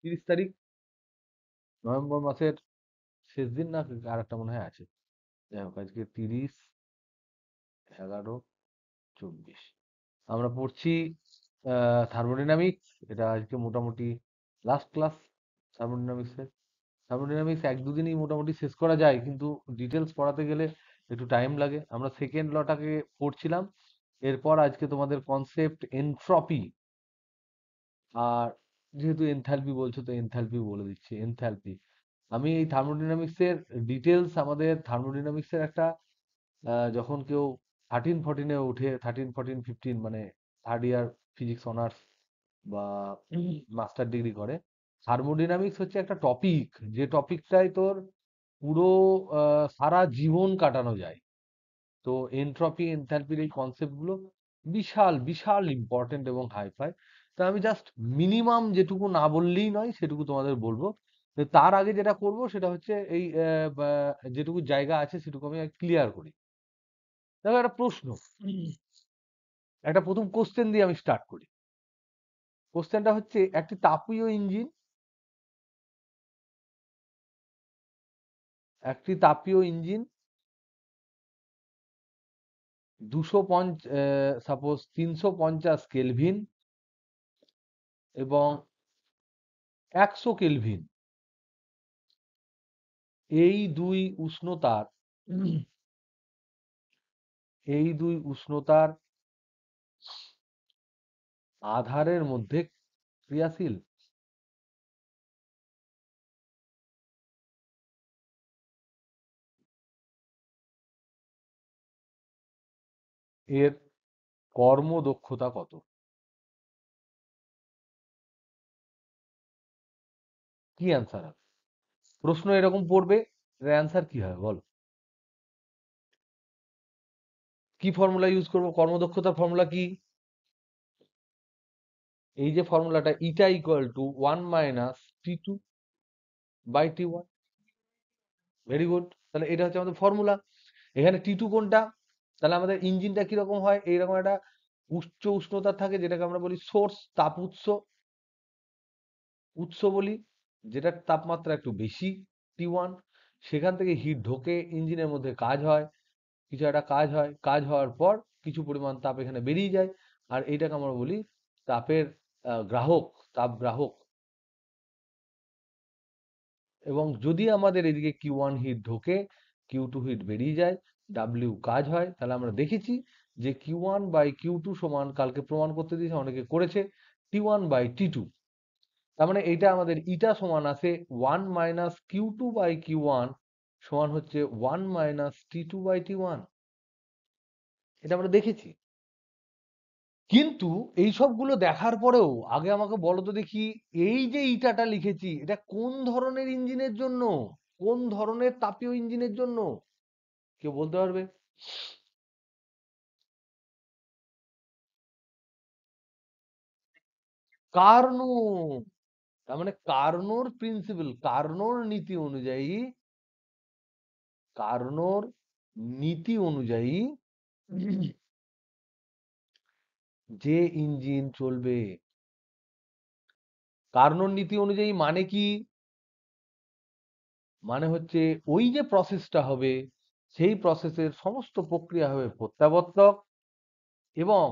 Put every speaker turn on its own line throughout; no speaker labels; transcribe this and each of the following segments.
30 তারিখ নভেম্বর মাসের শেষ দিন, না আর একটা মনে হয় আছে। যাই হোক, আজকে 30/11/24 আমরা পড়ছি থার্মোডাইনামিক্স। এটা আজকে মোটামুটি লাস্ট ক্লাস থার্মোডাইনামিক্সের। থার্মোডাইনামিক্স 1-2 দিনই মোটামুটি শেষ করা যায়, কিন্তু ডিটেলস পড়াতে গেলে একটু টাইম লাগে। আমরা সেকেন্ড লটাকে পড়ছিলাম। এরপর আজকে তোমাদের কনসেপ্ট এনট্রপি, আর যেহেতু এনথ্যালপি বলছো তো এনথ্যালপি বলে দিচ্ছি। এনথ্যালপি, আমি এই থার্মোডাইনামিক্সের ডিটেলস, আমাদের থার্মোডাইনামিক্সের একটা যখন কেউ 13-14-এ উঠে, 13-14-15 মানে থার্ড ইয়ার ফিজিক্স অনার্স বা মাস্টার ডিগ্রি করে, থার্মোডাইনামিক্স হচ্ছে একটা টপিক, যে টপিকটাই তোর পুরো সারা জীবন কাটানো যায়। তো এনট্রপি এনথ্যালপির এই কনসেপ্টগুলো বিশাল বিশাল ইম্পর্টেন্ট এবং হাইফাই। তা আমি জাস্ট মিনিমাম যেটুকু না বললেই নয় সেটুকু তোমাদের বলবো। তো তার আগে যেটা করব সেটা হচ্ছে এই যেটুকু জায়গা আছে সেটুকু আমি ক্লিয়ার করি। দেখো, একটা প্রশ্ন, একটা প্রথম কোশ্চেন দিয়ে আমি স্টার্ট করি। কোশ্চেনটা হচ্ছে, একটি তাপীয় ইঞ্জিন 350 এবং 100 কেলভিন, এই দুই উষ্ণতার এই দুই উষ্ণতার আধারের মধ্যে ক্রিয়াশীল। এর কর্মদক্ষতা কত? কি অ্যান্সার হবে? প্রশ্ন এরকম পড়বে, এর অ্যান্সার কি হবে বল? কি ফর্মুলা ইউজ করব? কর্মদক্ষতার ফর্মুলা কি? এই যে ফর্মুলাটা, ইটা equal to 1 - T2/T1। Very good. তাহলে এটা হচ্ছে আমাদের ফর্মুলা। এখানে T2 কোনটা? তাহলে আমাদের ইঞ্জিনটা কিরকম হয়? এইরকম একটা উচ্চ উষ্ণতা থাকে, যেটাকে আমরা বলি সোর্স, তাপ উৎস। বলি যেটার তাপমাত্রা একটু বেশি, T1। সেখান থেকে হিট ঢোকে, ইঞ্জিনের মধ্যে কাজ হয়, কিছু একটা কাজ হয়, কাজ হওয়ার পর কিছু পরিমাণ তাপ এখানে বেরিয়ে যায়, আর এইটাকে আমরা বলি তাপের গ্রাহক, তাপ গ্রাহক। এবং যদি আমাদের এদিকে Q1 হিট ঢোকে, Q2 হিট বেরিয়ে যায়, W কাজ হয়, তাহলে আমরা দেখেছি যে Q1/Q2 সমান, কালকে প্রমাণ করতে দিয়েছে, অনেকে করেছে, T1/T2। তার মানে এইটা আমাদের ইটা সমান আছে 1 - Q2/Q1 সমান হচ্ছে 1 - T2/T1। এটা আমরা দেখেছি। কিন্তু এই সবগুলো দেখার পরেও আগে আমাকে বলো তো দেখি, এই যে ইটাটা লিখেছি এটা কোন ধরনের ইঞ্জিনের জন্য, কোন ধরনের তাপীয় ইঞ্জিনের জন্য? কেউ বলতে পারবে? কার্নো। তার মানে কার্নোর প্রিন্সিপাল, কার্নোর নীতি অনুযায়ী, কার্নোর নীতি অনুযায়ী যে ইঞ্জিন চলবে, কার্নোর নীতি অনুযায়ী মানে কি? মানে হচ্ছে ওই যে প্রসেসটা হবে, সেই প্রসেসের সমস্ত প্রক্রিয়া হবে প্রত্যাবর্তক, এবং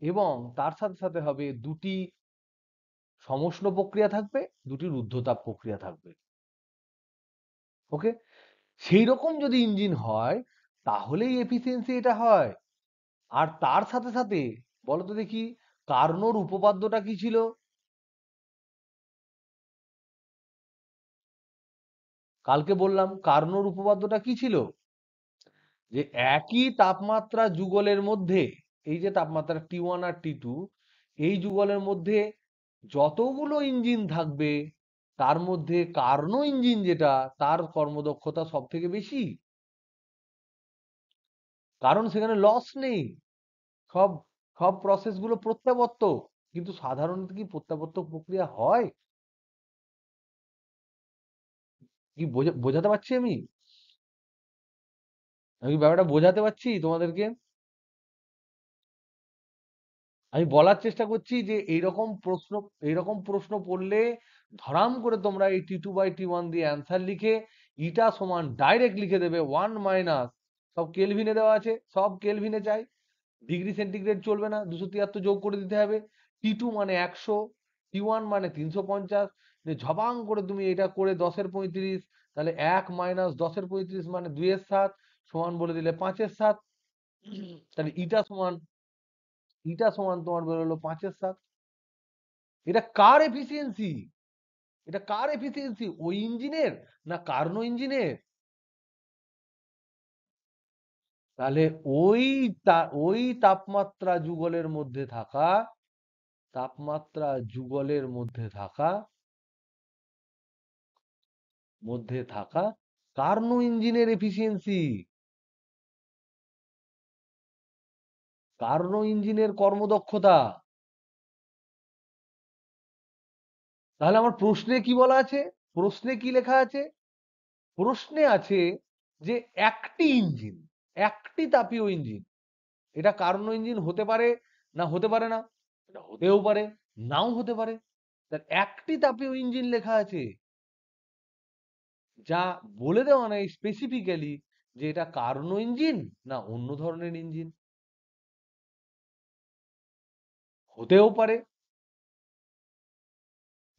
এবং তার সাথে সাথে হবে দুটি সমষ্ণ প্রক্রিয়া থাকবে, দুটি রুদ্ধতাপ প্রক্রিয়া থাকবে। ওকে, সেই রকম যদি ইঞ্জিন হয় তাহলেই এফিসিয়েন্সি এটা হয়। আর তার সাথে সাথে বলো তো দেখি, কার্নোর উপপাদ্যটা কি ছিল? কালকে বললাম কার্নোর উপপাদ্যটা কি ছিল, যে একই তাপমাত্রা যুগলের মধ্যে, এই যে তাপমাত্রা T1 আর T2, এই যুগলের মধ্যে যতগুলো ইঞ্জিন থাকবে তার মধ্যে কার্নো ইঞ্জিন যেটা, তার কর্মদক্ষতা সব থেকে বেশি। কারণ সেখানে লস নেই, সব সব প্রসেস গুলো প্রত্যাবর্তক। কিন্তু সাধারণত কি প্রত্যাবর্তক প্রক্রিয়া হয়? কি বোঝাতে পারছি আমি? আমি ব্যাপারটা বোঝাতে পারছি তোমাদেরকে? আমি বলার চেষ্টা করছি যে এইরকম প্রশ্ন পড়লে ধরাম করে তোমরা এই T2/T1 দিয়ে অ্যান্সার লিখে ইটা সমান ডাইরেক্ট লিখে দেবে 1 মাইনাস, সব কেলভিনে দেওয়া আছে, সব কেলভিনে চাই, ডিগ্রি সেন্টিগ্রেড চলবে না, 273 যোগ করে দিতে হবে। T2 মানে 100, T1 মানে 350, ঝবাং করে তুমি এটা করে 10 এর 35, তাহলে 1 মাইনাস 10 এর 35 মানে 2 এর 7 সমান বলে দিলে 5 এর 7, তাহলে ইটা সমান তোমার বেরোলো 5 এর 7। এটা কার এফিসিয়েন্সি? এটা কার এফিসিয়েন্সি? ওই ইঞ্জিনের না কার্নো ইঞ্জিনের? তাহলে ওই তাপমাত্রা যুগলের মধ্যে থাকা, তাপমাত্রা যুগলের মধ্যে থাকা কার্নো ইঞ্জিনের এফিসিয়েন্সি, কার্নো ইঞ্জিনের কর্মদক্ষতা। তাহলে আমার প্রশ্নে কি বলা আছে? প্রশ্নে কি লেখা আছে? প্রশ্নে আছে যে একটি তাপীয় ইঞ্জিন, এটা কার্নো ইঞ্জিন হতে পারে না হতে পারে না? এটা হতেও পারে, নাও হতে পারে। তার একটি তাপীয় ইঞ্জিন লেখা আছে, যা বলে দেওয়া নাই স্পেসিফিক্যালি যে এটা কার্নো ইঞ্জিন না অন্য ধরনের ইঞ্জিন। হতেও পারে,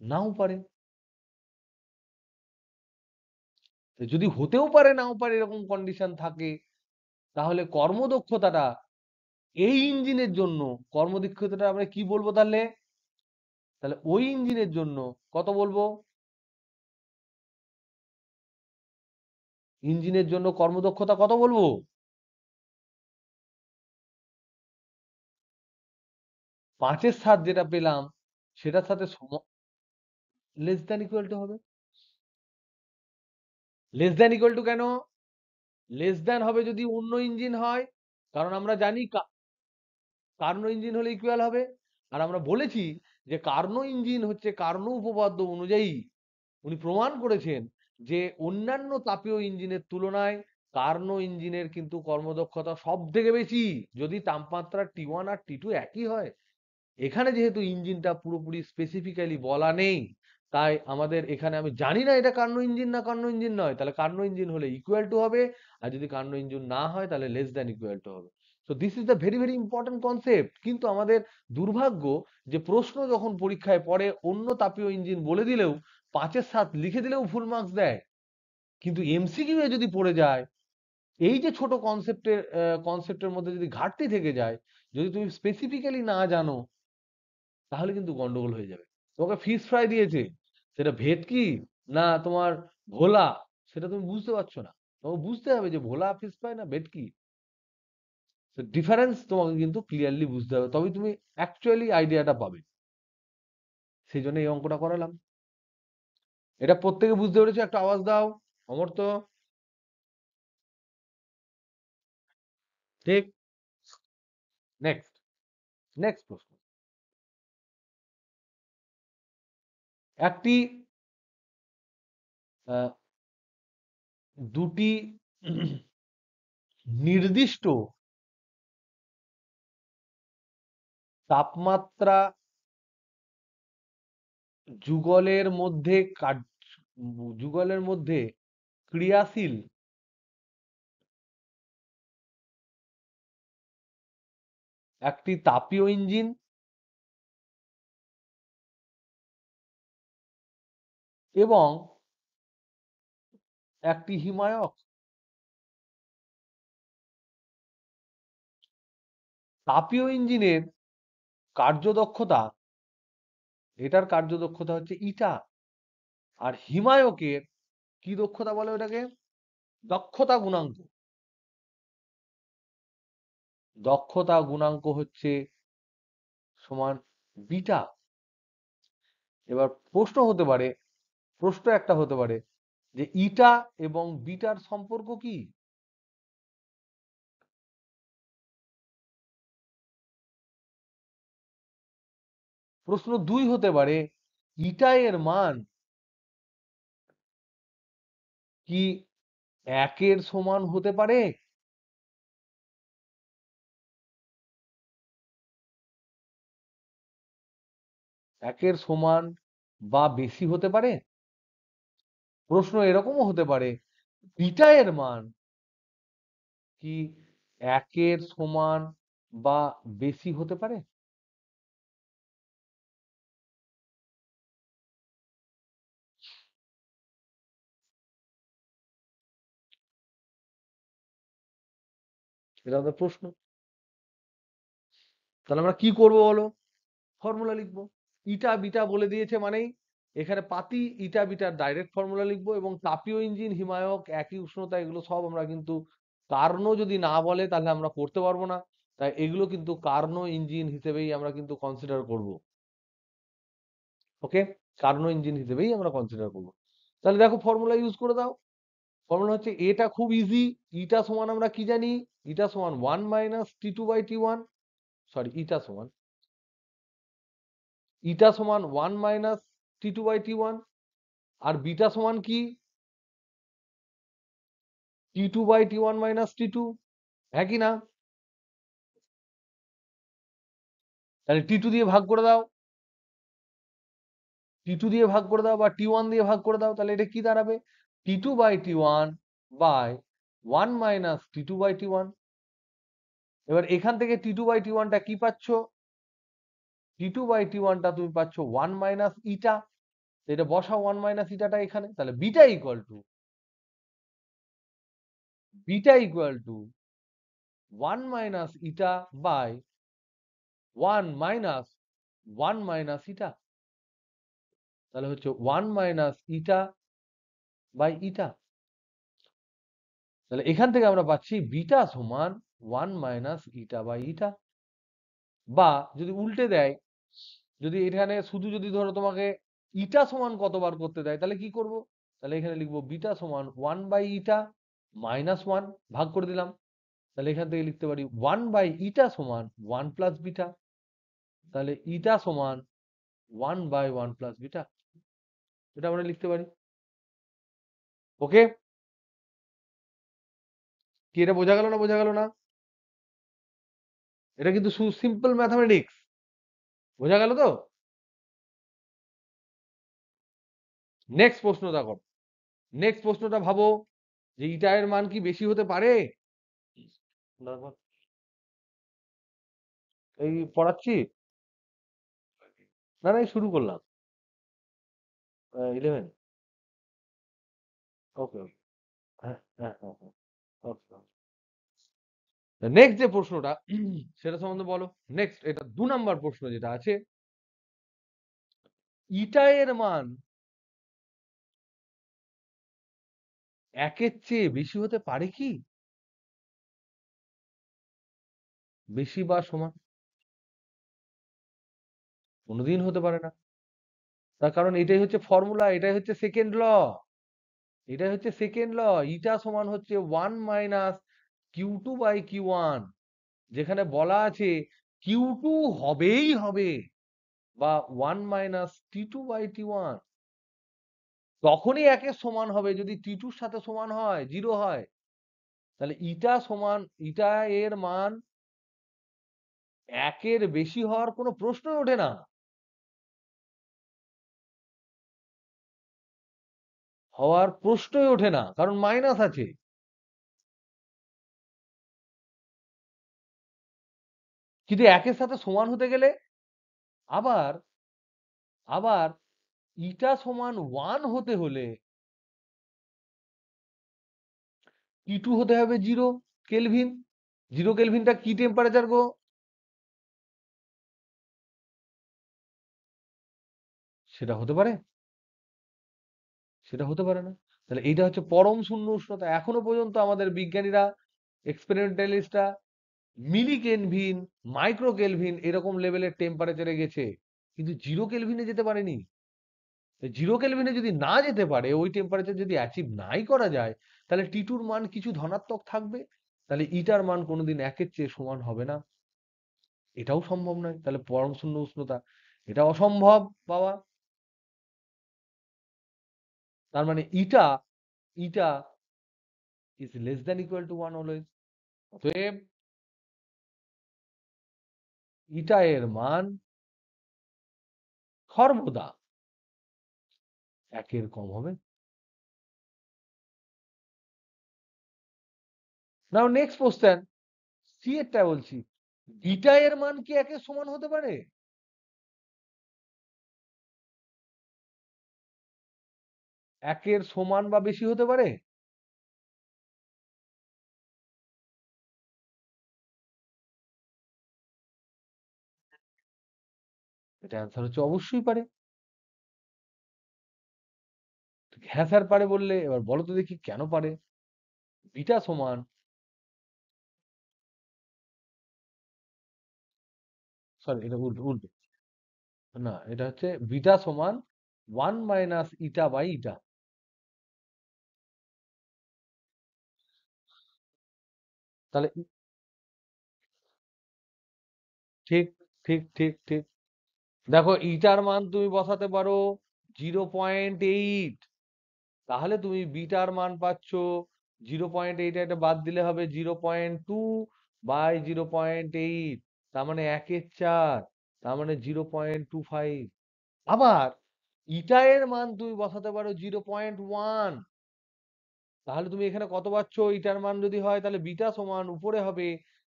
নাও পারে। যদি হতেও পারে নাও পারে এরকম কন্ডিশন থাকে, তাহলে কর্মদক্ষতাটা এই ইঞ্জিনের জন্য, কর্মদক্ষতাটা আমরা কি বলবো তাহলে? তাহলে ওই ইঞ্জিনের জন্য কত বলবো? ইঞ্জিনের জন্য কর্মদক্ষতা কত বলবো? 5 এর 7 যেটা পেলাম সেটার সাথে লেস দ্যান ইকুয়াল টু হবে। লেস দ্যান ইকুয়াল টু কেন? লেস দ্যান হবে যদি অন্য ইঞ্জিন হয়, কারণ আমরা জানি কার্নো ইঞ্জিন হলে ইকুয়াল হবে। আর আমরা বলেছি যে কার্নো ইঞ্জিন হচ্ছে কার্নো উপপাদ্য অনুযায়ী উনি প্রমাণ করেছেন যে অন্যান্য তাপীয় ইঞ্জিনের তুলনায় কার্নো ইঞ্জিনের কিন্তু কর্মদক্ষতা সব থেকে বেশি, যদি তাপমাত্রা T1 আর T2 একই হয়। এখানে যেহেতু ইঞ্জিনটা পুরোপুরি স্পেসিফিক্যালি বলা নেই, তাই আমাদের এখানে আমি জানি না এটা কার্নো ইঞ্জিন না কার্নো ইঞ্জিন নয়, তাহলে কার্নো ইঞ্জিন হলে ইকুয়াল টু হবে, আর যদি কার্নো ইঞ্জিন না হয় তাহলে লেস দ্যান ইকুয়াল টু হবে। So this is the very very important concept. কিন্তু আমাদের দুর্ভাগ্য যে প্রশ্ন যখন পরীক্ষায় পড়ে অন্য তাপীয় ইঞ্জিন বলে দিলেও 5 এর 7 লিখে দিলেও ফুল মার্কস দেয়, কিন্তু এমসিকিউ এ যদি পড়ে যায়, এই যে ছোট কনসেপ্টের মধ্যে যদি ঘাটতি থেকে যায়, যদি তুমি স্পেসিফিক্যালি না জানো, তাহলে কিন্তু গন্ডগোল হয়ে যাবে। তোমাকে ফিশ ফ্রাই দিয়েছে, সেটা ভেটকি না তোমার ভোলা, সেটা তুমি বুঝতে পারছো না। তোমাকে বুঝতে হবে যে ভোলা ফিশ ফ্রাই না ভেটকি, ডিফারেন্স তোমাকে কিন্তু ক্লিয়ারলি বুঝতে হবে, তবেই তুমি অ্যাকচুয়ালি আইডিয়াটা পাবে। সেই জন্য এই অঙ্কটা করালাম। এটা প্রত্যেকে বুঝতে পেরেছো? একটা আওয়াজ দাও অমর্ত্য। ঠিক। নেক্সট, নেক্সট প্রশ্ন। একটি আহ, দুটি নির্দিষ্ট তাপমাত্রা যুগলের মধ্যে যুগলের মধ্যে ক্রিয়াশীল একটি তাপীয় ইঞ্জিন এবং একটি হিমায়ক। তাপীয় ইঞ্জিনের কার্যদক্ষতা, এটার কার্যদক্ষতা হচ্ছে ইটা, আর হিমায়কের কি দক্ষতা বলে ওটাকে? দক্ষতা গুণাঙ্ক। দক্ষতা গুণাঙ্ক হচ্ছে সমান বিটা। এবার প্রশ্ন একটা হতে পারে যে ইটা এবং বিটার সম্পর্ক কি? প্রশ্ন 2 হতে পারে ইটা এর মান কি 1 এর সমান হতে পারে? একের সমান বা বেশি হতে পারে? প্রশ্ন এরকমও হতে পারে, বিটা এর মান কি 1 সমান বা বেশি হতে পারে? এটা আমাদের প্রশ্ন। তাহলে আমরা কি করব বলো? ফর্মুলা লিখবো। ইটা বিটা বলে দিয়েছে মানেই এখানে পাতি ইটা বিটার ডাইরেক্ট ফর্মুলা লিখবো, এবং তাপীয় ইঞ্জিন, হিমায়ক, একই উষ্ণতা, এগুলো সব আমরা কিন্তু কার্নো যদি না বলে তাহলে আমরা করতে পারবো না। তাই এগুলো কিন্তু কার্নো ইঞ্জিন হিসেবেই আমরা কিন্তু কনসিডার করব। ওকে, কার্নো ইঞ্জিন হিসেবেই আমরা কনসিডার করব। তাহলে দেখো ফর্মুলা ইউজ করে দাও। ফর্মুলা হচ্ছে, এটা খুব ইজি। ইটা সমান আমরা কি জানি? ইটা সমান 1 মাইনাস T2/T1, সরি ইটা সমান 1 মাইনাস T2/T1, আর বিটা সমান কি? T2/T1 মাইনাস T2, একই না? তাহলে T2 দিয়ে ভাগ করে দাও, T2 দিয়ে ভাগ করে দাও, বা T1 দিয়ে ভাগ করে দাও। তাহলে এটা কি দাঁড়াবে? T2/T1 by 1 minus T2/T1। এবার এখান থেকে T2/T1 টা কি পাচ্ছ? T2/T1 টা তুমি পাচ্ছ 1 মাইনাস ইটা। এটা বসাও 1 মাইনাস ইটাটা এখানে। তাহলে beta equal to 1 minus eta by 1 minus 1 minus eta. তাহলে হচ্ছে 1 মাইনাস ইটা বাই ইটা। তাহলে এখান থেকে আমরা পাচ্ছি বিটা সমান 1 মাইনাস ইটা বাই ইটা। বা যদি উল্টে দেয়, যদি এখানে শুধু যদি ধরো তোমাকে ইটা সমান কতবার করতে দেয়, তাহলে কি করব? তাহলে এখানে লিখবো বিটা সমান 1 বাই ইটা মাইনাস 1, ভাগ করে দিলাম। তাহলে এখান থেকে লিখতে পারি 1 বাই ইটা সমান 1 প্লাস বিটা। তাহলে ইটা সমান 1 বাই 1 প্লাস বিটা, এটা আমরা লিখতে পারি। ওকে, কি এটা বোঝা গেল না? বোঝা গেল না? এটা কিন্তু সিম্পল ম্যাথমেটিক্স। বোঝা গেল তো? নেক্সট প্রশ্ন দেখো। নেক্সট প্রশ্নটা ভাবো যে ইটা এর মান কি বেশি হতে পারে? এই পড়াচ্ছি, না না এই শুরু করলাম 11। ওকে ওকে, হ্যাঁ হ্যাঁ হ্যাঁ হ্যাঁ, ওকে। নেক্সট যে প্রশ্নটা সেটা সম্বন্ধে বলো। নেক্সট এটা 2 নাম্বার প্রশ্ন যেটা আছে, ইটা এর মান 1 এর চেয়ে বেশি হতে পারে কি? বেশি বা সমান? কোনোদিন হতে পারে না। তার কারণ এটাই হচ্ছে ফর্মুলা, এটাই হচ্ছে সেকেন্ড ল। এটাই হচ্ছে সেকেন্ড ল। ইটা সমান হচ্ছে 1 মাইনাস Q2/Q1, যেখানে বলা আছে Q2 হবেই হবে, বা 1 মাইনাস T2/T1। তখনই 1 এর সমান হবে যদি T2 এর সাথে সমান হয়, 0 হয়। তাহলে ইটা সমান, ইটা এর মান 1 এর বেশি হওয়ার কোনো প্রশ্নই ওঠে না। হওয়ার প্রশ্নই ওঠে না, কারণ মাইনাস আছে। কিন্তু 1 এর সাথে সমান হতে গেলে আবার আবার ইটা সমান 1 হতে হলে T2 হতে হবে 0 কেলভিন। 0 কেলভিনটা কি টেম্পারেচার গো? সেটা হতে পারে? সেটা হতে পারে না। তাহলে এইটা হচ্ছে পরম শূন্য উষ্ণতা। এখনো পর্যন্ত আমাদের বিজ্ঞানীরা, এক্সপেরিমেন্টালিস্টরা মিলি কেলভিন, মাইক্রো কেলভিন এরকম লেভেলের টেম্পারেচারে গেছে, কিন্তু 0 কেলভিনে যেতে পারেনি। 0 কেলভিনে যদি না যেতে পারে, ওই টেম্পারেচার যদি অ্যাচিভ নাই করা যায়, তাহলে T2 এর মান কিছু ধনাত্মক থাকবে। তাহলে ইটার মান কোনোদিন 1 এর চেয়ে সমান হবে না। এটাও সম্ভব নয়। তাহলে পরম শূন্য উষ্ণতা, এটা অসম্ভব পাওয়া। তার মানে eta eta is less than equal to 1 always. অতএব ইটা এর মান সর্বদা 1 কম হবে। নাও নেক্সট কোশ্চেন, সি এরটা বলছি, বিটা এর মান কি 1 সমান হতে পারে? একের সমান বা বেশি হতে পারে? এটা অ্যান্সার হচ্ছে অবশ্যই পারে। হ্যাঁ স্যার পারে বললে, এবার বলো তো দেখি কেন পারে? বিটা সমান, সরি এটা উল্টো উল্টো, না এটা হচ্ছে বিটা সমান 1 মাইনাস ইটা বাই ইটা। তাহলে ঠিক ঠিক ঠিক ঠিক। দেখো ইটার মান তুমি বসাতে পারো 0.8, তাহলে তুমি বিটার মান পাচ্ছ 0.8, এটা বাদ দিলে হবে 0.2 বাই 0.8, তার মানে 1/4, তার মানে 0.25। আবার ইটা এর মান তুমি বসাতে পারো 0.1, তাহলে তুমি এখানে কত পাচ্ছ? ইটার মান যদি হয় তাহলে বিটা সমান উপরে হবে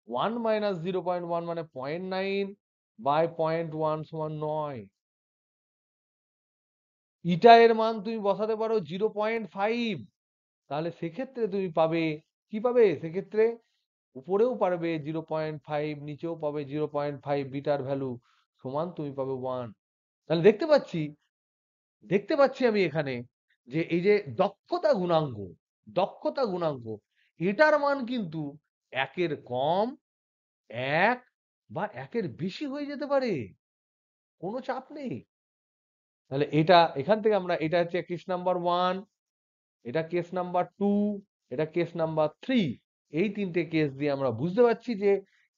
1 মাইনাস 0.1 মানে 0.9 বাই 0.1 সমান 9। ইটা এর মান তুমি বসাতে পারো 0.5, তাহলে সেক্ষেত্রে তুমি পাবে কি পাবে সেক্ষেত্রে? উপরেও পারবে 0.5, নিচেও পাবে 0.5, বিটার ভ্যালু সমান তুমি পাবে 1। তাহলে দেখতে পাচ্ছি আমি এখানে যে এই যে দক্ষতা গুণাঙ্ক এটার মান কিন্তু 1 কম, 1 বা 1 বেশি হয়ে যেতে পারে, কোনো চাপ নেই। তাহলে এটা এখান থেকে আমরা, এটা হচ্ছে কেস নাম্বার 1, এটা কেস নাম্বার 2, এটা কেস নাম্বার 3। এই 3টে কেস দিয়ে আমরা বুঝতে পারছি যে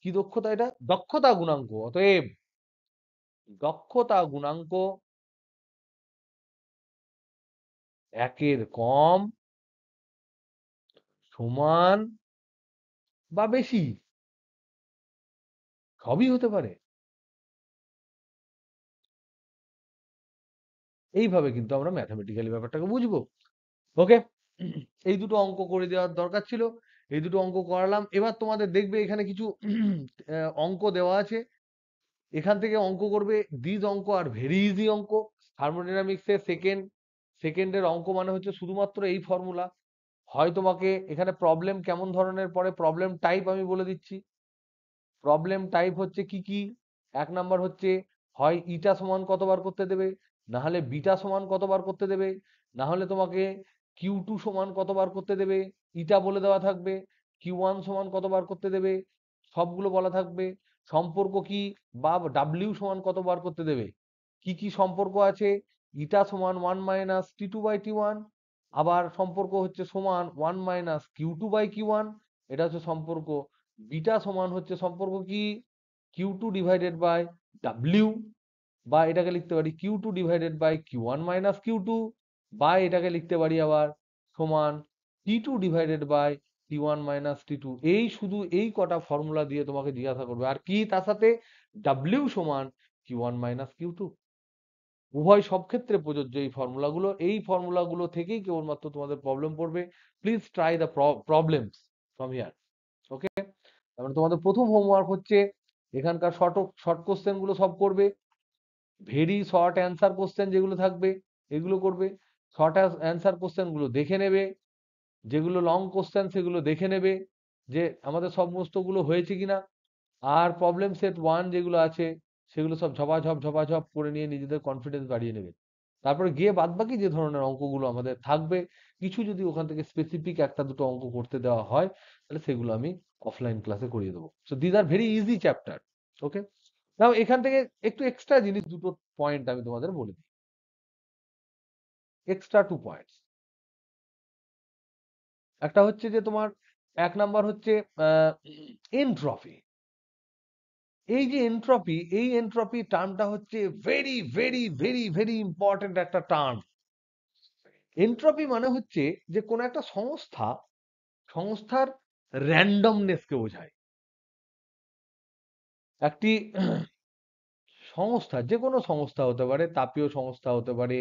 কি দক্ষতা, এটা দক্ষতা গুণাঙ্ক। অতএব দক্ষতা গুণাঙ্ক 1 কম, সমান বা বেশি, সবই হতে পারে। এইভাবে কিন্তু আমরা ম্যাথমেটিক্যালি ব্যাপারটাকে বুঝবো। ওকে, এই দুটো অঙ্ক করে দেওয়ার দরকার ছিল, এই দুটো অঙ্ক করালাম। এবার তোমাদের দেখবে এখানে কিছু অঙ্ক দেওয়া আছে, এখান থেকে অঙ্ক করবে। দিস অঙ্ক আর ভেরি ইজি অঙ্ক। থার্মোডাইনামিক্স এর সেকেন্ডের অঙ্ক মানে হচ্ছে শুধুমাত্র এই ফর্মুলা। হয় তোমাকে এখানে প্রবলেম কেমন ধরনের পড়ে, প্রবলেম টাইপ আমি বলে দিচ্ছি। প্রবলেম টাইপ হচ্ছে কি কি? 1 নাম্বার হচ্ছে হয় ইটা সমান কতবার করতে দেবে, না হলে বিটা সমান কতবার করতে দেবে, না হলে তোমাকে Q2 সমান কতবার করতে দেবে, ইটা বলে দেওয়া থাকবে, Q1 সমান কতবার করতে দেবে, সবগুলো বলা থাকবে। সম্পর্ক কি, বা W সমান কতবার করতে দেবে, কি কি সম্পর্ক আছে, ইটা সমান 1 মাইনাস T2/T1, আবার সম্পর্ক হচ্ছে সমান 1 মাইনাস Q2/Q1, এটা হচ্ছে সম্পর্ক। বিটা সমান হচ্ছে সম্পর্ক কি, Q2 ডিভাইডেড বাই W, বা এটাকে লিখতে পারি Q2 divided by Q1 minus Q2, বা এটাকে লিখতে পারি আবার সমান T2 divided by T1 minus T2। এই শুধু এই কটা ফর্মুলা দিয়ে তোমাকে জিজ্ঞাসা করবে, আর কি তার সাথে? W সমান Q1 মাইনাস Q2। উভয় সব ক্ষেত্রে প্রযোজ্য এই ফর্মুলাগুলো, এই ফর্মুলাগুলো থেকেই কেবলমাত্র তোমাদের প্রবলেম পড়বে। Please try the problems from here. Okay, তারপরে তোমাদের প্রথম হোমওয়ার্ক হচ্ছে এখানকার শর্ট শর্ট কোশ্চেন গুলো সব করবে। ভেরি শর্ট অ্যান্সার কোশ্চেন যেগুলো থাকবে এগুলো করবে। শর্ট অ্যান্সার কোশ্চেন গুলো দেখে নেবে, যেগুলো লং কোশ্চেন সেগুলো দেখে নেবে যে আমাদের সমস্ত গুলো হয়েছে কিনা। আর প্রবলেম সেট 1 যেগুলো আছে সেগুলো সব ঝপাঝপ করে নিয়ে নিজেদের কনফিডেন্স বাড়িয়ে নেবে। তারপরে গিয়ে বাদবাকি যে ধরনের অঙ্কগুলো আমাদের থাকবে, কিছু যদি ওখান থেকে স্পেসিফিক একটা দুটো অঙ্ক করতে দেওয়া হয় তাহলে সেগুলো আমি অফলাইন ক্লাসে করিয়ে দেবো। So these are very easy chapter. Okay, now এখান থেকে একটু এক্সট্রা জিনিস দুটো পয়েন্ট আমি তোমাদের বলে দিই, এক্সট্রা 2 পয়েন্টস। একটা হচ্ছে যে তোমার 1 নাম্বার হচ্ছে এনট্রপি। এই এনট্রপি টার্মটা হচ্ছে very very very very important একটা টার্ম। এনট্রপি মানে হচ্ছে যে কোন একটা সংস্থার র্যান্ডমনেস কে বোঝায়। একটি সংস্থা, যে কোনো সংস্থা হতে পারে, তাপীয় সংস্থা হতে পারে,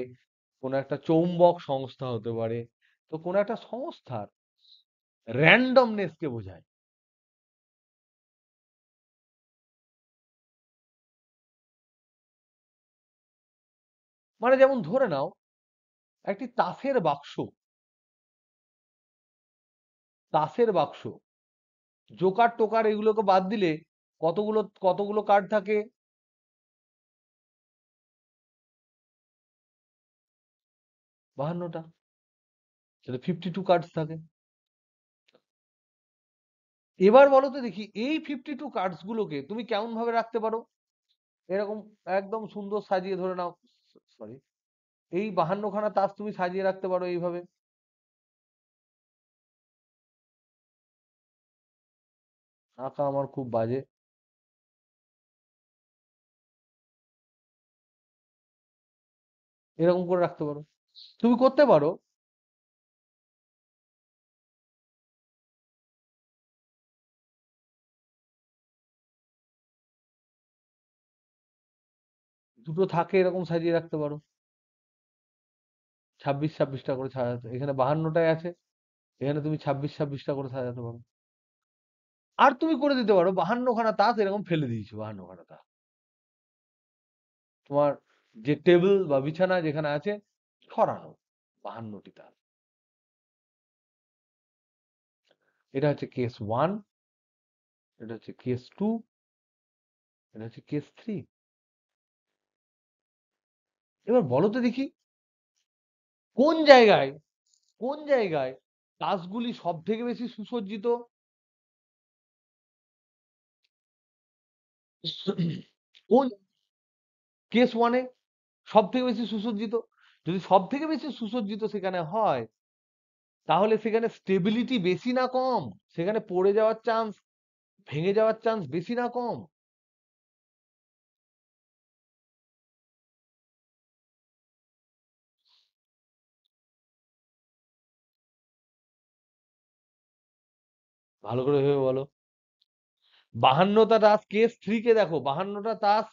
কোনো একটা চৌম্বক সংস্থা হতে পারে। তো কোনো একটা সংস্থার randomness কে বোঝায়। মানে যেমন ধরে নাও একটি তাসের বাক্স জোকার টোকার এগুলোকে বাদ দিলে কতগুলো কতগুলো কার্ড থাকে? 52টা। তাহলে 52 কার্ডস থাকে। এবার বলো তো দেখি এই 52 কার্ডস গুলোকে তুমি কেমন ভাবে রাখতে পারো? এরকম একদম সুন্দর সাজিয়ে ধরে নাও, সরি, এই 52 খানা তাস তুমি সাজিয়ে রাখতে পারো এইভাবে। আঁকা আমার খুব বাজে। এরকম করে রাখতে পারো, তুমি করতে পারো। দুটো থাকে এরকম সাজিয়ে রাখতে পারো। 26-26টা করে সাজাতে, এখানে 52টাই আছে, এখানে তুমি 26-26টা করে সাজাতে পারো। আর তুমি করে দিতে পারো 52 খানা তাস এরকম ফেলে দিয়েছো, 52 খানা তাস তোমার যে টেবিল বা বিছানা যেখানে আছে ছড়ানো 52টি তাস। এটা হচ্ছে কেস ওয়ান, এটা হচ্ছে কেস টু, এটা হচ্ছে কেস থ্রি। এবার বলো তো দেখি কোন জায়গায় কোন জায়গায় তাসগুলি সব থেকে বেশি সুসজ্জিত? কোন কেস ওয়ানে সব থেকে বেশি সুসজ্জিত? যদি সব থেকে বেশি সুসজ্জিত সেখানে হয় তাহলে সেখানে স্টেবিলিটি বেশি না কম? সেখানে পড়ে যাওয়ার চান্স, ভেঙে যাওয়ার চান্স বেশি না কম? ভালো করে ভেবে বলো। 52টা তাস, কেস থ্রি কে দেখো, 52টা তাস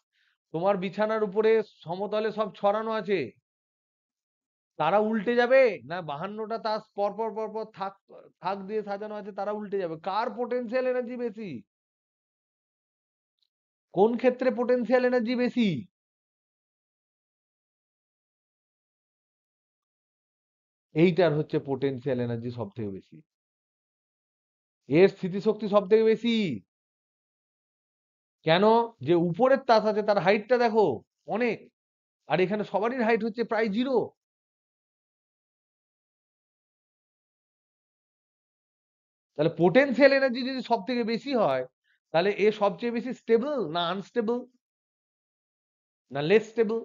তোমার বিছানার উপরে সমতলে সব ছড়ানো আছে, তারা উল্টে যাবে? না 52টা তাস পর পর পর পর থাক থাক দিয়ে সাজানো আছে তারা উল্টে যাবে? কার পোটেনশিয়াল এনার্জি বেশি? কোন ক্ষেত্রে পোটেনশিয়াল এনার্জি বেশি? এইটার হচ্ছে পোটেনশিয়াল এনার্জি সব থেকে বেশি, এর স্থিতিশক্তি সব থেকে বেশি। কেন? যে উপরের তাস আছে তার হাইটটা দেখো অনেক, আর এখানে সবারই হাইট হচ্ছে প্রায় জিরো। তাহলে পোটেনশিয়াল এনার্জি যদি সব থেকে বেশি হয় তাহলে এ সবচেয়ে বেশি স্টেবল না আনস্টেবল না লেস স্টেবল?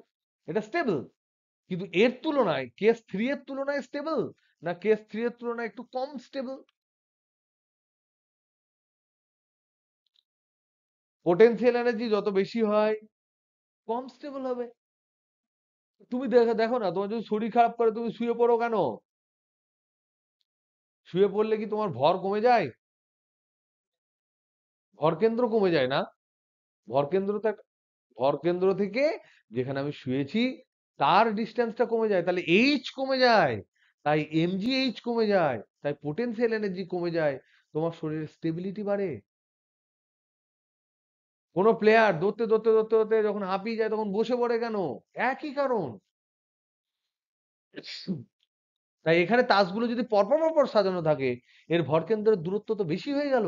এটা স্টেবল। কিন্তু এর তুলনায় কেস থ্রি এর তুলনায় স্টেবল না কেস থ্রি এর তুলনায় একটু কম স্টেবল? পোটেনশিয়াল এনার্জি যত বেশি হয় কম স্টেবল হবে। তুমি দেখো দেখো না, তোমার যদি শরীর খারাপ করে তুমি শুয়ে পড়ো কেন? শুয়ে পড়লে কি তোমার ভর কমে যায়? ভর কেন্দ্র কমে যায় না? ভর কেন্দ্র ভর কেন্দ্র থেকে যেখানে আমি শুয়েছি তার ডিস্টেন্সটা কমে যায়, তাহলে এইচ কমে যায়, তাই এমজিএইচ কমে যায়, তাই পোটেনশিয়াল এনার্জি কমে যায়, তোমার শরীরের স্টেবিলিটি বাড়ে। কোনো প্লেয়ার দৌড়তে দৌড়তে দৌড়তে দৌড়তে যখন হাঁপিয়ে যায় তখন বসে পড়ে কেন? একই কারণ। তাই এখানে তাসগুলো যদি পরপর পরপর সাজানো থাকে এর ভরকেন্দ্রের দূরত্ব তো বেশি হয়ে গেল।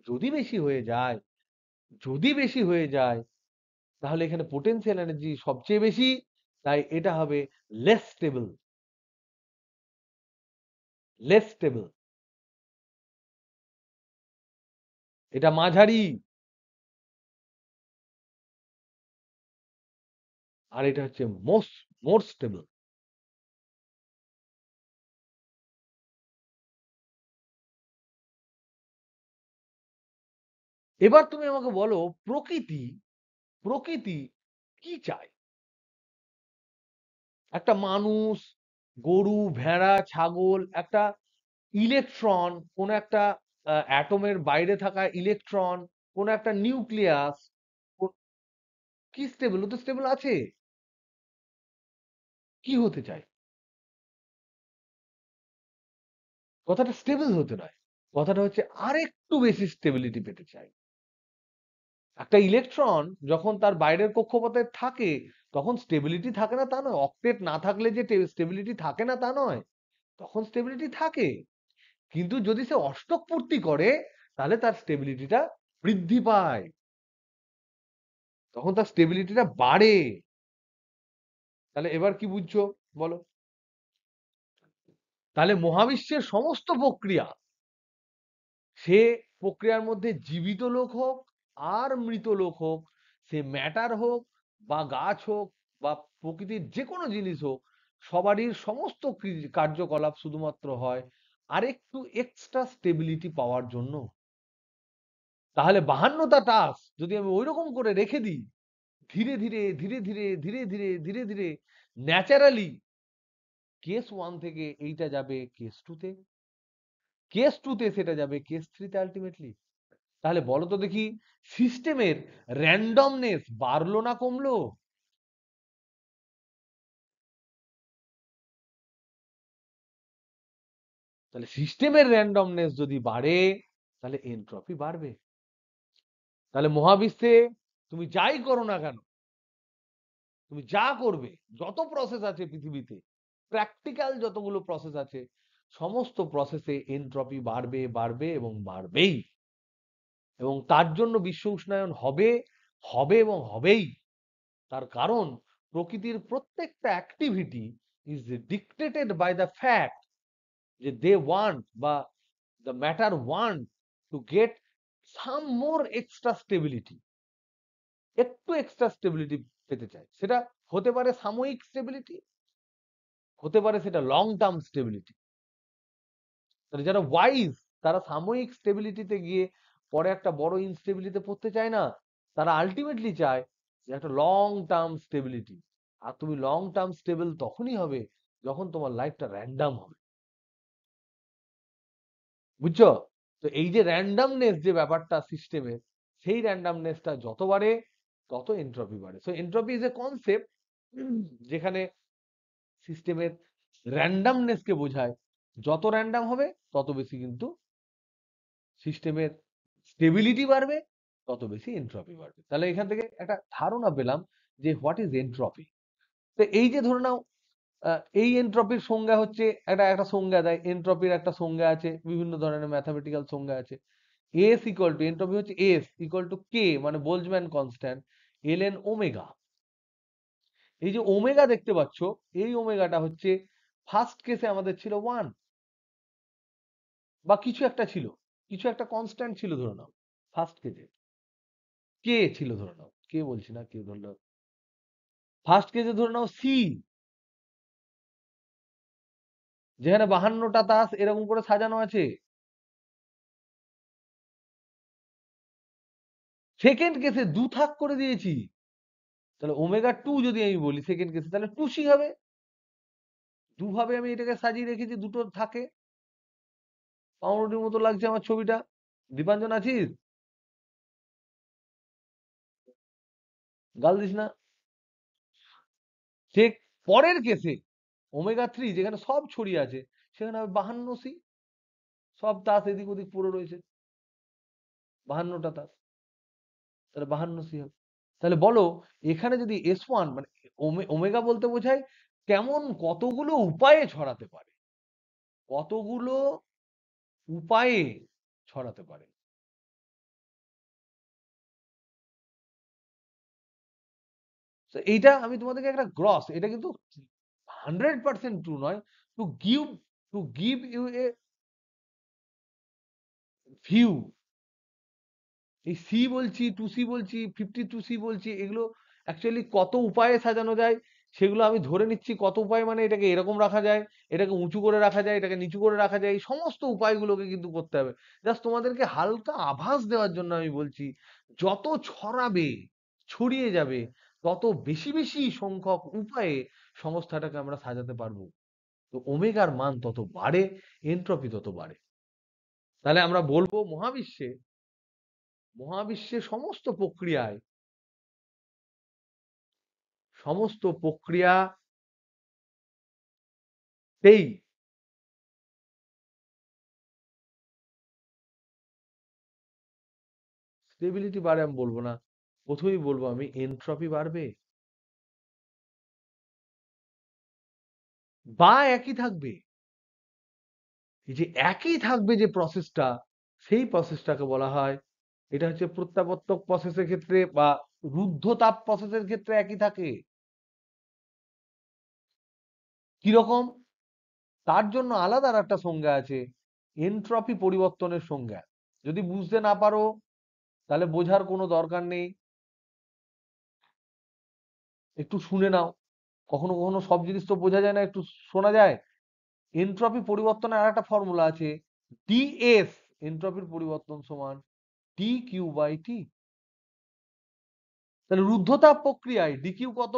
যদি বেশি হয়ে যায়, যদি বেশি হয়ে যায় তাহলে এখানে পোটেনশিয়াল এনার্জি সবচেয়ে বেশি, তাই এটা হবে লেস স্টেবল। লেস স্টেবল, এটা মাঝারি, আর এটা হচ্ছে মোস্ট মোর স্টেবল। এবার তুমি আমাকে বলো প্রকৃতি প্রকৃতি কি চায়? একটা মানুষ, গরু, ভেড়া, ছাগল, একটা ইলেকট্রন, কোন একটা অ্যাটমের বাইরে থাকা ইলেকট্রন, কোন একটা নিউক্লিয়াস কি স্টেবল? ও তো স্টেবল আছে। কি হতে চাই? কথাটা স্টেবল হতে নয়, কথাটা হচ্ছে আরেকটু বেশি স্টেবিলিটি পেতে চাই। একটা ইলেকট্রন যখন তার বাইরের কক্ষপথে থাকে তখন স্টেবিলিটি থাকে না তা নয়, অক্টেট না থাকলে যে স্টেবিলিটি থাকে না তা নয়, তখন স্টেবিলিটি থাকে। কিন্তু যদি সে অষ্টক পূর্তি করে তাহলে তার স্টেবিলিটিটা বৃদ্ধি পায়, তখন তার স্টেবিলিটিটা বাড়ে। তাহলে এবার কি বুঝছো বলো? তাহলে মহাবিশ্বের সমস্ত প্রক্রিয়া, সে প্রক্রিয়ার মধ্যে জীবিত লোক হোক আর মৃত লোক হোক, সে ম্যাটার হোক বা গাছ হোক বা প্রকৃতির যে কোনো জিনিস হোক, সবারই সমস্ত কার্যকলাপ শুধুমাত্র হয় আরেকটু এক্সট্রা স্টেবিলিটি পাওয়ার জন্য। তাহলে 52টা টাস্ক যদি আমি ওইরকম করে রেখে দিই, ধীরে ধীরে ধীরে ধীরে ধীরে ধীরে ধীরে ধীরে ন্যাচারালি কেস 1 থেকে এইটা যাবে কেস 2 তে, কেস 2 তে সেটা যাবে কেস 3 তে আলটিমেটলি। তাহলে বলো তো দেখি, সিস্টেমের র্যান্ডমনেস বাড়লো না কমলো? তাহলে সিস্টেমের র্যান্ডমনেস যদি বাড়ে তাহলে এনট্রপি বাড়বে। তাহলে মহাবিশ্বে তুমি যাই করো না কেন, তুমি যা করবে, যত প্রসেস আছে পৃথিবীতে, প্র্যাকটিক্যাল যতগুলো প্রসেস আছে, সমস্ত প্রসেসে এনট্রপি বাড়বে বাড়বে এবং বাড়বেই। এবং তার জন্য বিশ্ব উষ্ণায়ন হবে, হবে এবং হবেই। তার কারণ প্রকৃতির প্রত্যেকটা activity is dictated by the fact যে দে ওয়ান্ট বা the matter want to get some more extra stability, একটু এক্সট্রা স্টেবিলিটি পেতে চায়। সেটা হতে পারে সাময়িক স্টেবিলিটি, হতে পারে সেটা লং টার্ম স্টেবিলিটি। তাহলে যারা ওয়াইজ, তারা সাময়িক স্টেবিলিটিতে গিয়ে পরে একটা বড় ইনস্টেবিলিটিতে পড়তে চায় না, তারা আলটিমেটলি চায় যে একটা লং টার্ম স্টেবিলিটি। আর তুমি লং টার্ম স্টেবল তখনই হবে যখন তোমার লাইফটা র্যান্ডম হবে। বুঝছো? তো এই যে র্যান্ডমনেস যে ব্যাপারটা সিস্টেমের, সেই র্যান্ডমনেসটা যত বাড়ে তত এনট্রপি বাড়ে। So entropy is a concept যেখানে সিস্টেমের র্যান্ডমনেসকে বোঝায়। যত র্যান্ডম হবে তত বেশি কিন্তু সিস্টেমের স্টেবিলিটি বাড়বে, তত বেশি এনট্রপি বাড়বে। তাহলে এখান থেকে একটা ধারণা পেলাম যে হোয়াট ইজ এনট্রপি। তো এই যে ধরে নাও এই এনট্রপির সংজ্ঞা হচ্ছে, একটা একটা সংজ্ঞা দেয়, এনট্রপির একটা সংজ্ঞা আছে, বিভিন্ন ধরনের ম্যাথামেটিক্যাল সংজ্ঞা আছে। এস ইকুয়াল টু, এনট্রপি হচ্ছে এস ইকুয়াল টু কে মানে বোলজম্যান কনস্ট্যান্ট এলএন ওমেগা। এই যে ওমেগা দেখতে পাচ্ছ, এই ওমেগাটা হচ্ছে ফার্স্ট কেসে আমাদের ছিল 1 বা কিছু একটা ছিল, কিছু একটা কনস্ট্যান্ট ছিল ধরে নাও ফার্স্ট কেসে, কে ছিল ধরে নাও, কে বলছি না, কে ধরে নাও ফার্স্ট কেসে ধরে নাও সি, যেখানে 52টা তাস এরকম করে সাজানো আছে। সেকেন্ড কেসে 2 থাক করে দিয়েছি, তাহলে ওমেগা 2 যদি আমি বলি সেকেন্ড কেসে, তাহলে 2c হবে। দুভাবে আমি এটাকে সাজিয়ে রেখেছি, দুটো থাকে। পাউরুটির মতো লাগছে আমার ছবিটা। দীপাঞ্জন আছিস? গাল দিস না। সে পরের কেসে ওমেগা 3 যেখানে সব ছড়িয়ে আছে, সেখানে হবে 52c, সব তাস এদিক ওদিক পড়ে রয়েছে, 52টা তাস, তাহলে 52c হবে। তাহলে বলো, এখানে যদি S1 মানে ওমেগা বলতে বোঝায় কেমন কতগুলো উপায়ে ছড়াতে পারে, কতগুলো উপায়ে ছড়াতে পারে। তো এইটা আমি তোমাদেরকে একটা গ্রস, এটা কিন্তু 100% ট্রু নয়, to give, to give you a view. এই সি বলছি, 2c বলছি, 52c বলছি, এগুলো অ্যাকচুয়ালি কত উপায়ে সাজানো যায় সেগুলো আমি ধরে নিচ্ছি। কত উপায় মানে এটাকে এরকম রাখা যায়, এটাকে উঁচু করে রাখা যায়, এটাকে নিচু করে রাখা যায়, এই সমস্ত উপায়গুলোকে কিন্তু করতে হবে। জাস্ট তোমাদেরকে হালকা আভাস দেওয়ার জন্য আমি বলছি, যত ছড়াবে, ছড়িয়ে যাবে, তত বেশি বেশি সংখ্যক উপায়ে সংস্থাটাকে আমরা সাজাতে পারবো। তো ওমেগার মান তত বাড়ে, এনট্রপি তত বাড়ে। তাহলে আমরা বলবো মহাবিশ্বে, মহাবিশ্বে সমস্ত প্রক্রিয়ায়, সমস্ত প্রক্রিয়া সেই স্টেবিলিটি বাড়ে আমি বলবো না, প্রথমেই বলবো আমি এনট্রপি বাড়বে বা একই থাকবে। এই যে একই থাকবে যে প্রসেসটা, সেই প্রসেসটাকে বলা হয়, এটা হচ্ছে প্রত্যাবর্তক প্রসেসের ক্ষেত্রে বা রুদ্ধতাপ প্রসেসের ক্ষেত্রে একই থাকে। কিরকম? তার জন্য আলাদা আর একটা সংজ্ঞা আছে, এনট্রপি পরিবর্তনের সংজ্ঞা। যদি বুঝতে না পারো তাহলে বোঝার কোনো দরকার নেই, একটু শুনে নাও। কখনো কখনো সব জিনিস তো বোঝা যায় না, একটু শোনা যায়। এনট্রপি পরিবর্তনের আর একটা ফর্মুলা আছে, ডিএস, এনট্রপির পরিবর্তন সমান ডি কিউ বাই টি। তাহলে রুদ্ধতাপ প্রক্রিয়ায় ডিকিউ কত?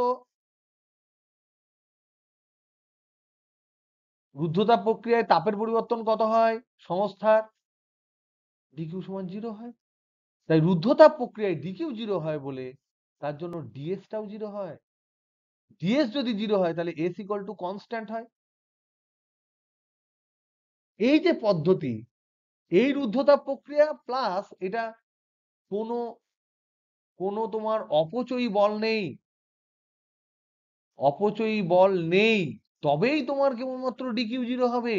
রুদ্ধতাপ প্রক্রিয়ায় তাপের পরিবর্তন কত হয় সংস্থার? ডিকিউ সমান 0 হয়। তাই রুদ্ধতাপ প্রক্রিয়ায় ডিকিউ 0 হয় বলে তার জন্য ডিএসটাও 0 হয়। ডিএস যদি 0 হয় তাহলে এস ইকুয়াল টু কনস্ট্যান্ট হয়। এই যে পদ্ধতি, এই রুদ্ধতাপ প্রক্রিয়া প্লাস এটা কোনো কোনো তোমার অপচয়ী বল নেই, অপচয়ী বল নেই, তবেই তোমার কেবলমাত্র ডিকিউ 0 হবে।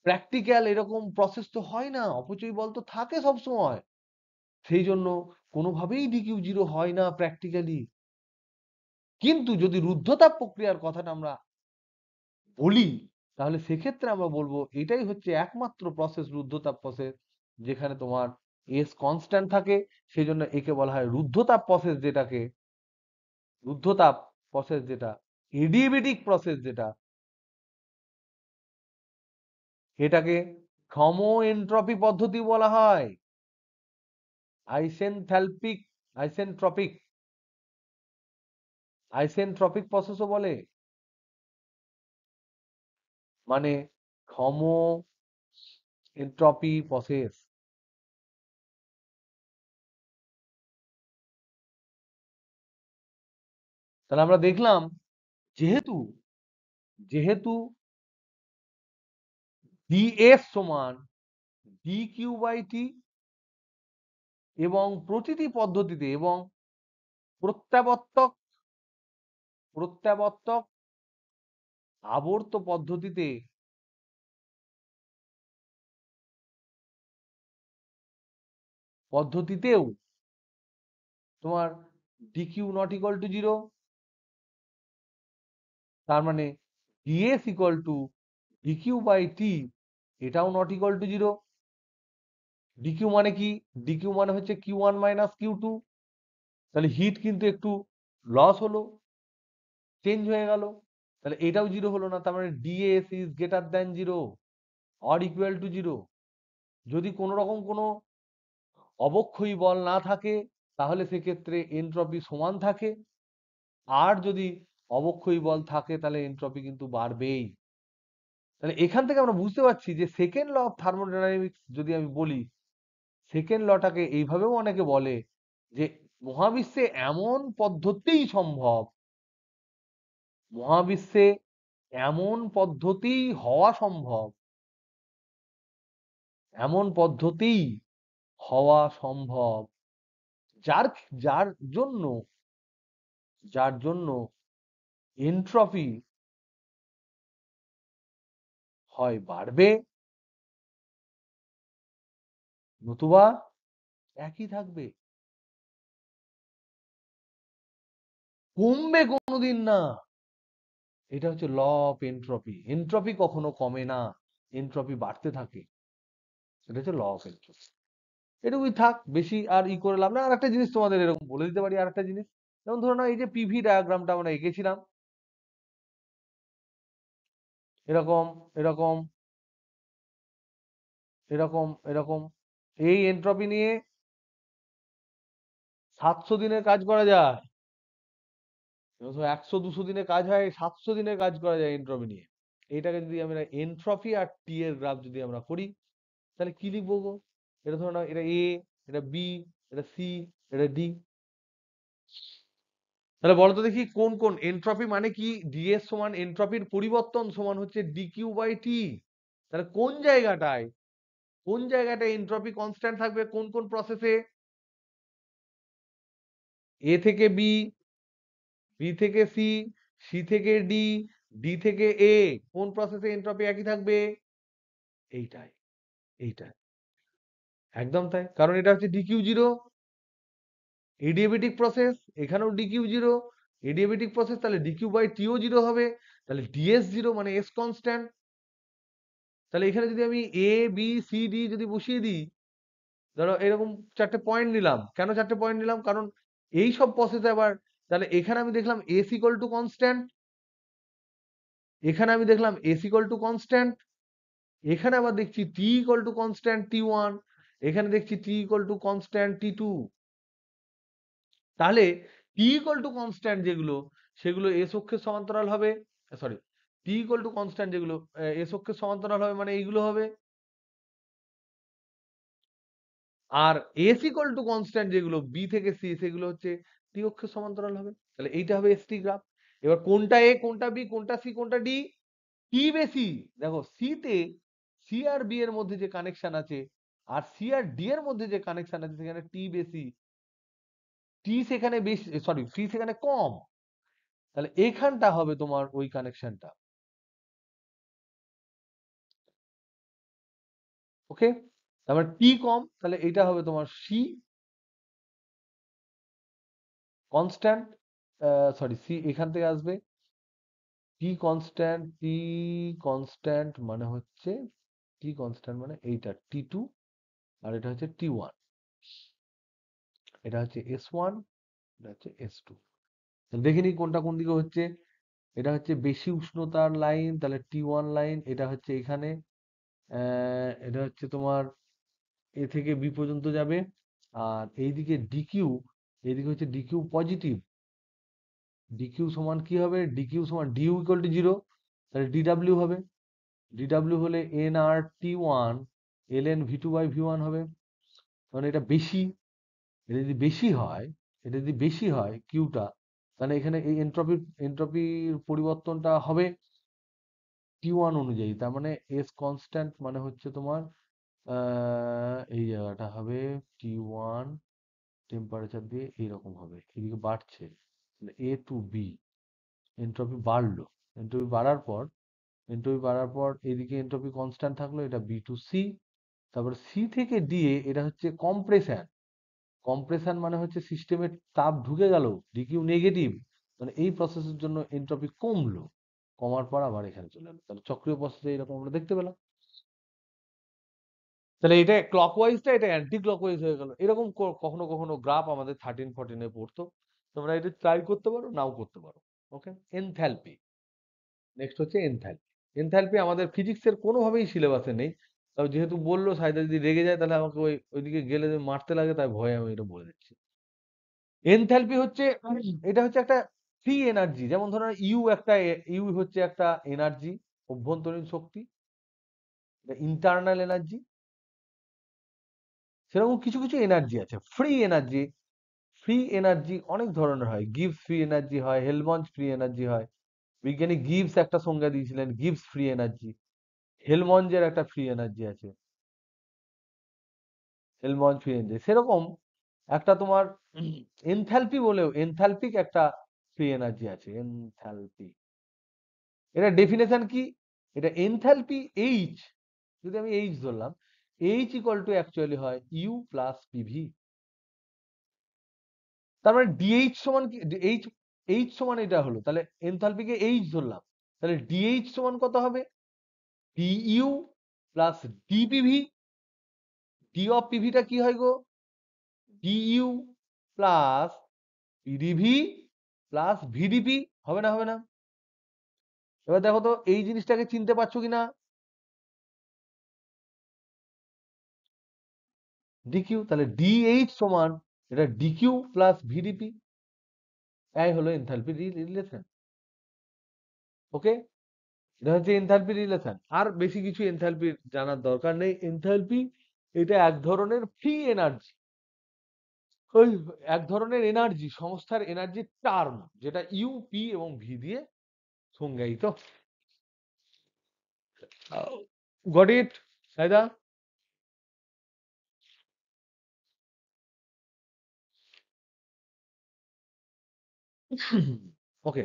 প্র্যাকটিক্যাল এরকম প্রসেস তো হয় না, অপচয়ী বল তো থাকে সব সময়। সেই জন্য কোনোভাবেই ডিকিউ 0 হয় না প্র্যাকটিক্যালি। কিন্তু যদি রুদ্ধতাপ প্রক্রিয়ার কথাটা আমরা বলি, তাহলে সেক্ষেত্রে আমরা বলবো এটাই হচ্ছে একমাত্র প্রসেস, রুদ্ধতাপ প্রসেস, যেখানে তোমার এস কনস্ট্যান্ট থাকে। সেই জন্য একে বলা হয় রুদ্ধতাপ প্রসেস, যেটাকে রুদ্ধতাপ প্রসেস যেটা এডিয়াবেটিক প্রসেস যেটা, এটাকে ক্ষম এনট্রপি পদ্ধতি বলা হয়, আইসেনথ্যালপিক, আইসেনট্রপিক, আইসেনট্রপিক প্রসেসও বলে, মানে ক্ষম এনট্রপি প্রসেস। তাহলে আমরা দেখলাম, যেহেতু যেহেতু ডিএস সমান ডি কিউ বাই টি, এবং প্রতিটি পদ্ধতিতে এবং প্রত্যাবর্তক প্রত্যাবর্তক আবর্ত পদ্ধতিতেও তোমার ডিকিউ নট ইকুয়াল টু 0, তার মানে DS equal to DQ by T, এটাও নট ইকুয়াল টু 0। ডিকিউ মানে কি? ডিকিউ মানে হচ্ছে Q one minus Q two. তাহলে হিট কিন্তু একটু লস হলো, চেঞ্জ হয়ে গেল, তাহলে এটাও 0 হলো না। তার মানে DS is greater than 0 or equal to 0। যদি কোনো রকম কোনো অবক্ষয়ী বল না থাকে তাহলে সেক্ষেত্রে এনট্রপি সমান থাকে, আর যদি অবক্ষয়ী বল থাকে তাহলে এনট্রপি কিন্তু বাড়বেই। তাহলে এখান থেকে আমরা বুঝতে পারছি যে সেকেন্ড ল অফ থার্মোডাইনামিক্স যদি আমি বলি, সেকেন্ড লটাকে এইভাবেও অনেকে বলে যে মহাবিশ্বে এমন পদ্ধতিই সম্ভব, মহাবিশ্বে এমন পদ্ধতিই হওয়া সম্ভব, এমন পদ্ধতিই হওয়া সম্ভব, যার যার জন্য যার জন্য এনট্রপি হয় বাড়বে, নতুবা একই থাকবে, কমবে কোনোদিন না। এটা হচ্ছে ল অফ এনট্রপি। এনট্রপি কখনো কমে না, এনট্রপি বাড়তে থাকে। এটা হচ্ছে ল অফ এনট্রপি। এটুকুই থাক, বেশি আর করে লাভ না। আর একটা জিনিস তোমাদের এরকম বলে দিতে পারি, আর একটা জিনিস, যেমন ধরো না, এই যে পিভি ডায়াগ্রামটা আমরা এঁকেছিলাম, এরকম এরকম এরকম এরকম, এই এনট্রপি নিয়ে 700 দিনের কাজ করা যায়। 100-200 দিনে কাজ হয়, 700 দিনের কাজ করা যায় এনট্রপি নিয়ে। এটাকে যদি আমরা এনট্রপি আর টি এর গ্রাফ যদি আমরা করি, তাহলে কি লিখবো গো? এটা ধরো না, এটা এ, এটা বি, এটা সি, এটা ডি। তাহলে বলো তো দেখি কোন কোন এনট্রপি মানে কি, ডিএস সমান এনট্রপির পরিবর্তন সমান হচ্ছে ডিকিউ বাই টি। তাহলে কোন জায়গাটায় এনট্রপি কনস্ট্যান্ট থাকবে কোন কোন প্রসেসে? এ থেকে বি, বি থেকে সি, সি থেকে ডি, ডি থেকে এ, কোন প্রসেসে এনট্রপি একই থাকবে? এইটাই, এইটাই একদম তাই, কারণ এটা হচ্ছে ডিকিউ জিরো। এডিয়াবেটিক প্রসেস, এখানেও ডিকিউ জিরো, এডিয়াবেটিক প্রসেস, তাহলে ডিকিউ বাই টিও জিরো হবে, তাহলে ডিএস জিরো মানে এস কনস্ট্যান্ট। তাহলে এখানে যদি আমি এ বি সি ডি যদি বসিয়ে দিই, ধরো এরকম চারটে পয়েন্ট নিলাম, কেন চারটে পয়েন্ট নিলাম, কারণ এই সব প্রসেসে আবার, তাহলে এখানে আমি দেখলাম এস ইকুয়াল টু কনস্ট্যান্ট, এখানে আমি দেখলাম এস ইকুয়াল টু কনস্ট্যান্ট, এখানে আবার দেখছি T equal to constant T one, এখানে দেখছি T equal to constant T two. তাহলে টি ইকুয়াল টু কনস্ট্যান্ট যেগুলো, সেগুলো এস অক্ষের সমান্তরাল হবে, sorry, T equal to constant যেগুলো এস অক্ষের সমান্তরাল হবে মানে এইগুলো হবে। আর এস ইকুয়াল টু কনস্ট্যান্ট যেগুলো বি থেকে সি, সেগুলো হচ্ছে টি অক্ষের সমান্তরাল হবে। তাহলে এইটা হবে এসটি গ্রাফ। এবার কোনটা এ কোনটা বি কোনটা সি কোনটা ডি, টি বেশি, দেখো সি তে সি আর বি এর মধ্যে যে কানেকশন আছে আর সি আর ডি এর মধ্যে যে কানেকশন আছে সেখানে টি বেশি, টি সেখানে বেশি, সরি সি সেখানে কম, তাহলে এইখানটা হবে তোমার ওই কানেকশনটা। ওকে, তারপর টি কম, তাহলে এটা হবে তোমার সি কনস্ট্যান্ট, সরি সি এখান থেকে আসবে, টি কনস্ট্যান্ট মানে হচ্ছে, টি কনস্ট্যান্ট মানে এইটা টি টু, আর এটা হচ্ছে টি ওয়ান, এটা হচ্ছে এস ওয়ান, এটা হচ্ছে এস টু। দেখিনি কোনটা কোন দিকে হচ্ছে, এটা হচ্ছে বেশি উষ্ণতার লাইন, তাহলে টি ওয়ান লাইন, এটা হচ্ছে এখানে এটা হচ্ছে তোমার এ থেকে বি পর্যন্ত যাবে, আর এইদিকে ডিকিউ, এইদিকে হচ্ছে ডিকিউ পজিটিভ, ডিকিউ সমান কি হবে, ডিকিউ সমান ডিউ ইকুয়াল টু জিরো, তাহলে ডিডাব্লিউ হবে, ডিডাব্লিউ হলে N R T one L N V two by V one হবে, কারণ এটা বেশি, এটা যদি বেশি হয়, এটা যদি বেশি হয় কিউটা, তাহলে এখানে এই এন্ট্রপির পরিবর্তনটা হবে টি ওয়ান অনুযায়ী, তার মানে এস কনস্ট্যান্ট মানে হচ্ছে তোমার এই জায়গাটা হবে টি ওয়ান, টেম্পারেচার দিয়ে এইরকম হবে, এদিকে বাড়ছে, এ টু বি, এন্ট্রপি বাড়লো, এন্ট্রপি বাড়ার পর, এন্ট্রপি বাড়ার পর এদিকে এন্ট্রপি কনস্ট্যান্ট থাকলো, এটা বি টু সি, তারপর সি থেকে ডি এ, এটা হচ্ছে কম্প্রেশন, কম্প্রেশন মানে হচ্ছে সিস্টেমের তাপ ঢুকে গেল, ডিকিউ নেগেটিভ, মানে এই প্রসেসের জন্য এন্ট্রপি কমলো, কমার পর আবার এখানে চলে এলো, তাহলে চক্রীয় প্রসেসে এরকম আমরা দেখতে পেলাম। তাহলে এটা ক্লকওয়াইজটা এটা অ্যান্টি ক্লকওয়াইজ হয়ে গেল, এরকম কখনো কখনো গ্রাফ আমাদের 13-14 পড়তো, তোমরা এটা ট্রাই করতে পারো, নাও করতে পারো। ওকে, এনথ্যালপি, নেক্সট হচ্ছে এনথ্যালপি। এনথ্যালপি আমাদের ফিজিক্সের কোনোভাবেই সিলেবাসে নেই, তবে যেহেতু বললো সাইদা যদি রেগে যায় তাহলে আমাকে ওইদিকে গেলে যদি মারতে লাগে, তাই ভয়ে আমি এটা বলে দিচ্ছি। এনথ্যালপি হচ্ছে, এটা হচ্ছে একটা ফ্রি এনার্জি, যেমন ধরো ইউ হচ্ছে একটা এনার্জি, অভ্যন্তরীণ শক্তি, ইন্টারনাল এনার্জি, সেরকম কিছু কিছু এনার্জি আছে ফ্রি এনার্জি। ফ্রি এনার্জি অনেক ধরনের হয়, গিবস ফ্রি এনার্জি হয়, হেলমঞ্চ ফ্রি এনার্জি হয়, বিজ্ঞানী গিবস একটা সংজ্ঞা দিয়েছিলেন গিবস ফ্রি এনার্জি, হেলমঞ্জের একটা ফ্রি এনার্জি আছে, হেলমঞ্চ ফ্রি এনার্জি, সেরকম একটা তোমার এনথ্যালপি বলেও এনথ্যালপিক একটা ফ্রি এনার্জি আছে, এনথ্যালপি। এটা ডেফিনেশন কি, এটা এনথ্যালপি এইচ, যদি আমি এইচ ধরলাম, এইচ ইকুয়াল টু অ্যাকচুয়ালি হয় ইউ প্লাস পিভি, তার মানে ডিএইচ সমান কি, এইচ, এইচ সমান এটা হলো, তাহলে এনথ্যালপিকে এইচ ধরলাম, তাহলে ডিএইচ সমান কত হবে, DU plus DPV, D of পিভিটা কি হয় গো, DU plus PDV plus VDP, হবে না হবে না? এবার দেখো তো এই জিনিসটাকে চিনতে পারছো কিনা, ডিকিউ, তাহলে ডিএইচ সমান এটা ডিকিউ প্লাস ভিডিপি, এই হলো এনথালপি রিলেশন। ওকে, এটা হচ্ছে এনথালপি রিলেশন, আর বেশি কিছু এনথালপির জানার দরকার নেই। এনথালপি এটা এক ধরনের ফ্রি এনার্জি, ওই এক ধরনের এনার্জি, সংস্থার এনার্জি টার্ম, যেটা ইউ, পি এবং ভি দিয়ে সংজ্ঞায়িত। Got it, Saida? ওকে,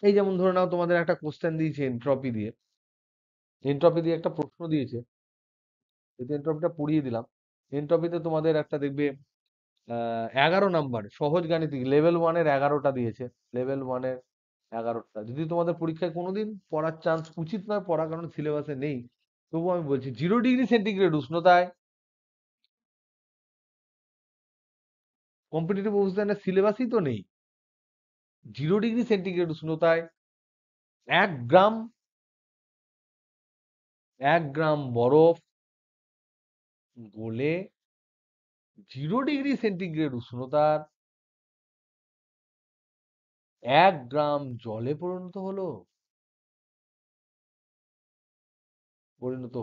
এই যেমন ধরে নাও তোমাদের একটা কোশ্চেন দিয়েছে এনট্রপি দিয়ে, এনট্রপি দিয়ে একটা প্রশ্ন দিয়েছে, এই এনট্রপিটা পড়িয়ে দিলাম। এনট্রপিতে তোমাদের একটা দেখবে 11 নাম্বার সহজ গাণিতিক লেভেল 1-এর 11টা দিয়েছে, লেভেল 1-এর 11টা। যদি তোমাদের পরীক্ষায় কোনোদিন পড়ার চান্স, উচিত নয় পড়া কারণ সিলেবাসে নেই, তবু আমি বলছি 0 ডিগ্রি সেন্টিগ্রেড উষ্ণতায়, কম্পিটিটিভ অবস্থানের সিলেবাসই তো নেই। 0 ডিগ্রি সেন্টিগ্রেড উষ্ণতায় 1 গ্রাম, 1 গ্রাম বরফ গলে 0 ডিগ্রি সেন্টিগ্রেড উষ্ণতার 1 গ্রাম জলে পরিণত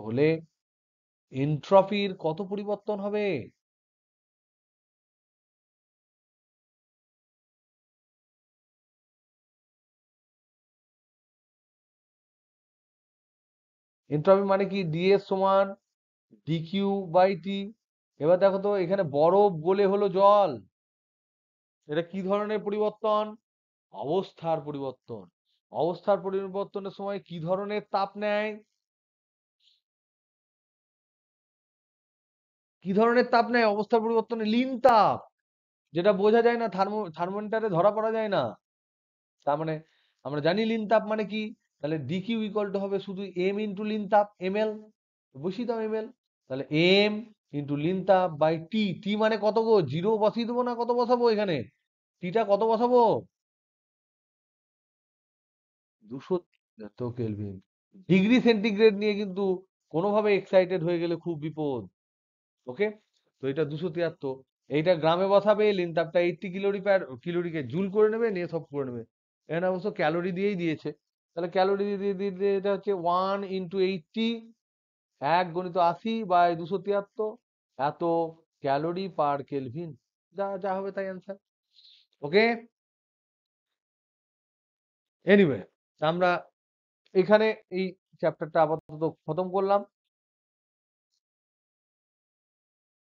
হলে এনট্রপির কত পরিবর্তন হবে? এনট্রপি মানে কি? ডিএস সমান ডিকিউ বাই টি। এবার দেখো তো, এখানে বরফ গলে হলো জল, এটা কি ধরনের পরিবর্তন? অবস্থার পরিবর্তন। অবস্থার পরিবর্তনের সময় কি ধরনের তাপ নেয়? কি ধরনের তাপ নেয় অবস্থার পরিবর্তনে? লিন তাপ, যেটা বোঝা যায় না, থার্মোমিটারে ধরা পড়া যায় না। তার মানে আমরা জানি লিন তাপ মানে কি, তাহলে ডিকিউ ইকুয়াল টু হবে শুধু এম ইন্টু লিন তাপ, এম এল, বসিয়ে দাও এম এল। তাহলে এম ইন্টু লিন তাপ বাই টি, টি মানে কত গো? 0 বসিয়ে দেবো না কত বসাবো এখানে? টিটা কত বসাবো? 273 কেলভিন। ডিগ্রি সেন্টিগ্রেড নিয়ে কিন্তু কোনোভাবে এক্সাইটেড হয়ে গেলে খুব বিপদ। ওকে, তো এটা 273, এইটা গ্রামে বসাবে, লিন তাপটা 80 কিলোরি পার, কিলোরিকে জুল করে নেবে, নিয়ে সব করে নেবে। এখানে অবশ্য ক্যালোরি দিয়েই দিয়েছে, তাহলে ক্যালোরি দিয়ে দিয়ে দিয়ে এটা হচ্ছে 1 × 80, 1 × 80/273, এত ক্যালোরি পার কেলভিন। যা যা হবে তাই অ্যান্সার। ওকে, এনিওয়ে, আমরা এখানে এই চ্যাপ্টারটা আপাতত খতম করলাম।